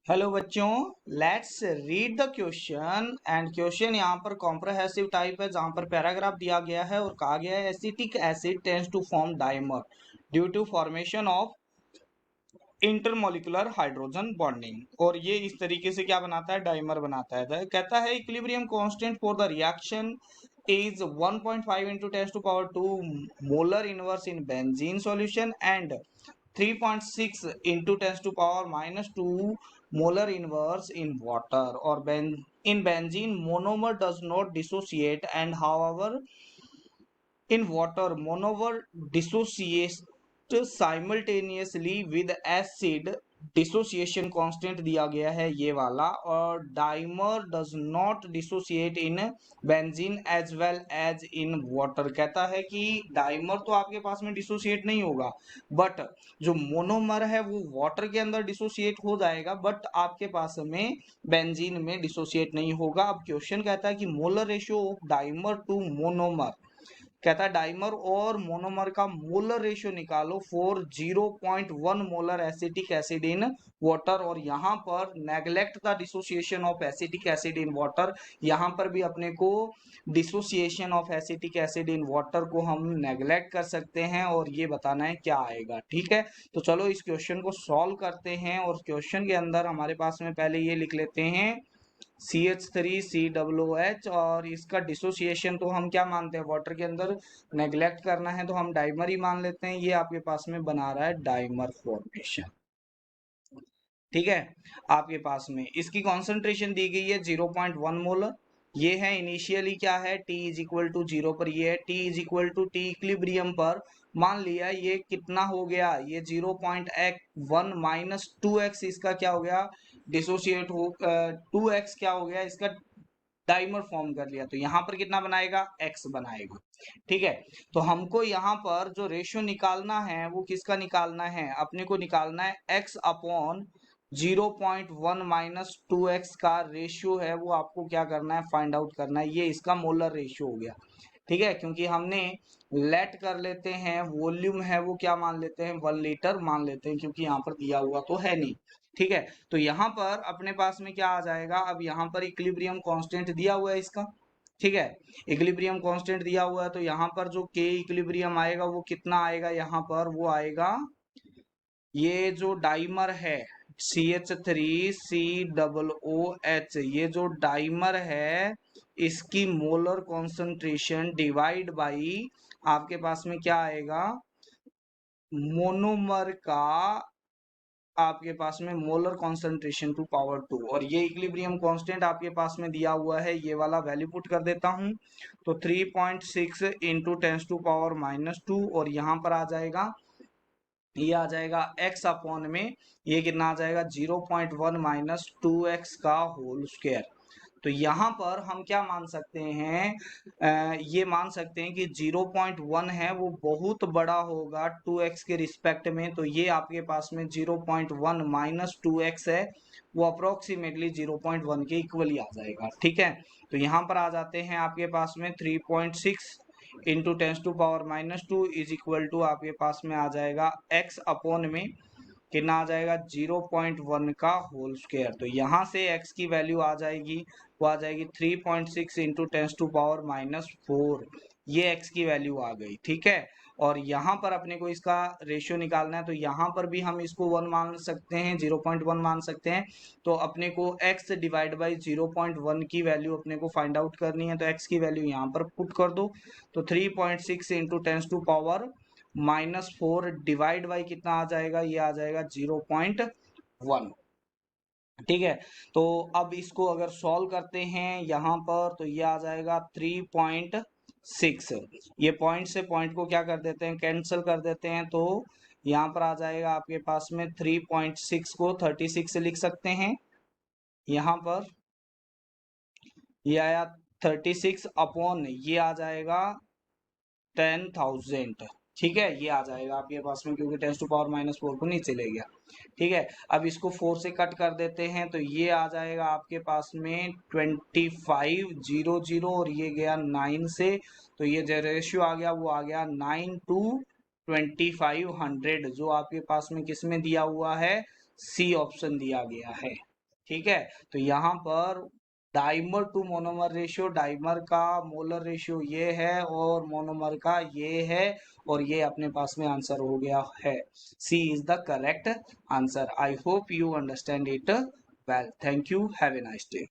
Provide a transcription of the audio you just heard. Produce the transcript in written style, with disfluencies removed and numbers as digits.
Hello बच्चों, let's read the question. And question यहाँ पर कॉम्प्रहेंसिव टाइप है, जहाँ पर पैराग्राफ दिया गया है और कहा गया है acetic acid tends to form dimer due to formation of intermolecular hydrogen bonding. और ये इस तरीके से क्या बनाता है, डाइमर बनाता है। कहता है equilibrium constant for the reaction is 1.5 into 10 to power 2 molar inverse in benzene solution and 3.6 into 10 to power minus 2 molar inverse in water, or in benzene monomer does not dissociate, and however in water monomer dissociates simultaneously with acid। Dissociation constant दिया गया है ये वाला, और dimer does not dissociate in benzene as well as in water. कहता है कि dimer तो आपके पास में डिसोसिएट नहीं होगा, बट जो मोनोमर है वो वाटर के अंदर डिसोसिएट हो जाएगा, बट आपके पास में बेंजीन में डिसोसिएट नहीं होगा। अब क्वेश्चन कहता है कि molar ratio of dimer to monomer. कहता है डाइमर और मोनोमर का मोलर रेशियो निकालो for 0.1 molar acetic acid in water. और यहाँ पर neglect the dissociation of acetic acid in water. यहाँ पर भी अपने को dissociation of acetic acid in water को हम नेग्लेक्ट कर सकते हैं, और ये बताना है क्या आएगा। ठीक है, तो चलो इस क्वेश्चन को सॉल्व करते हैं। और क्वेश्चन के अंदर हमारे पास में पहले ये लिख लेते हैं CH3COOH, और इसका डिसोसिएशन तो हम क्या मानते हैं, वाटर के अंदर नेग्लेक्ट करना है तो हम डाइमर ही मान लेते हैं। ये आपके पास में बना रहा है डाइमर फॉर्मेशन। ठीक है, आपके पास में इसकी कॉन्सेंट्रेशन दी गई है 0.1 मोलर। ये है इनिशियली क्या है, T इज इक्वल टू 0 पर। ये है T is equal to T equilibrium पर। मान लिया ये कितना हो गया, ये 0.1 माइनस 2x इसका क्या हो गया, डिसोसिएट हो 2x क्या हो गया इसका, डाइमर फॉर्म कर लिया। तो यहाँ पर कितना बनाएगा, x बनाएगा। ठीक है, तो हमको यहाँ पर जो रेशियो निकालना है वो किसका निकालना है, अपने को निकालना है x अपॉन 0.1 माइनस 2x का रेशियो है, वो आपको क्या करना है, फाइंड आउट करना है। ये इसका मोलर रेशियो हो गया। ठीक है, क्योंकि हमने लेट कर लेते हैं, वॉल्यूम है वो क्या मान लेते हैं, 1 लीटर मान लेते हैं, क्योंकि यहाँ पर दिया हुआ तो है नहीं। ठीक है, तो यहाँ पर अपने पास में क्या आ जाएगा, अब यहाँ पर इक्विलिब्रियम कांस्टेंट दिया हुआ है इसका। ठीक है, इक्विलिब्रियम कांस्टेंट दिया हुआ है, तो यहाँ पर जो के इक्विलिब्रियम आएगा वो कितना आएगा, यहाँ पर वो आएगा, ये जो डाइमर है CH3COOH, ये जो डाइमर है इसकी मोलर कॉन्सेंट्रेशन डिवाइड बाई आपके पास में क्या आएगा, मोनोमर का आपके पास में मोलर कॉन्सेंट्रेशन टू पावर 2। और ये इक्विलिब्रियम कांस्टेंट आपके पास में दिया हुआ है, ये वाला वैल्यू पुट कर देता हूं, तो 3.6 इंटू 10 टू पावर माइनस 2, और यहाँ पर आ जाएगा, ये आ जाएगा x अपॉन में, ये कितना आ जाएगा 0.1 माइनस 2x का होल स्क्वायर। तो यहाँ पर हम क्या मान सकते हैं, ये मान सकते हैं कि 0.1 है वो बहुत बड़ा होगा 2x के रिस्पेक्ट में। तो ये आपके पास में 0.1 माइनस 2x है, वो अप्रोक्सीमेटली 0.1 के इक्वल ही आ जाएगा। ठीक है, तो यहाँ पर आ जाते हैं आपके पास में 3.6 into 10 to power minus 2 is equal to आपके पास में आ जाएगा x अपॉन में कितना आ जाएगा, 0.1 का होल स्क्वायर। तो यहाँ से x की वैल्यू आ जाएगी, वो आ जाएगी 3.6 इंटू 10 टू पावर माइनस 4। ये x की वैल्यू आ गई। ठीक है, और यहाँ पर अपने को इसका रेशियो निकालना है, तो यहाँ पर भी हम इसको 1 मान सकते हैं, 0.1 मान सकते हैं। तो अपने को x डिवाइड बाई 0.1 की वैल्यू अपने को फाइंड आउट करनी है, तो x की वैल्यू यहाँ पर पुट कर दो। तो 3.6 into 10 to power minus 4 divide by कितना आ जाएगा, ये आ जाएगा 0.1। ठीक है, तो अब इसको अगर सॉल्व करते हैं यहाँ पर, तो ये आ जाएगा 3.6। ये पॉइंट से पॉइंट को क्या कर देते हैं, कैंसिल कर देते हैं। तो यहाँ पर आ जाएगा आपके पास में 3.6 को 36 से लिख सकते हैं। यहाँ पर ये आया 36 अपॉन, ये आ जाएगा 10,000। ठीक है, ये आ जाएगा आपके पास में, क्योंकि 10 टू पावर माइनस 4 को नीचे ले गया। ठीक है, अब इसको 4 से कट कर देते हैं, तो ये आ जाएगा आपके पास में 2500, और ये गया 9 से, तो ये जो रेशियो आ गया वो आ गया 9 टू 2500, जो आपके पास में किस में दिया हुआ है, सी ऑप्शन दिया गया है। ठीक है, तो यहाँ पर dimer to monomer ratio, dimer का मोलर रेशियो ये है और मोनोमर का ये है, और ये अपने पास में आंसर हो गया है। C is the correct answer. I hope you understand it well. Thank you, have a nice day.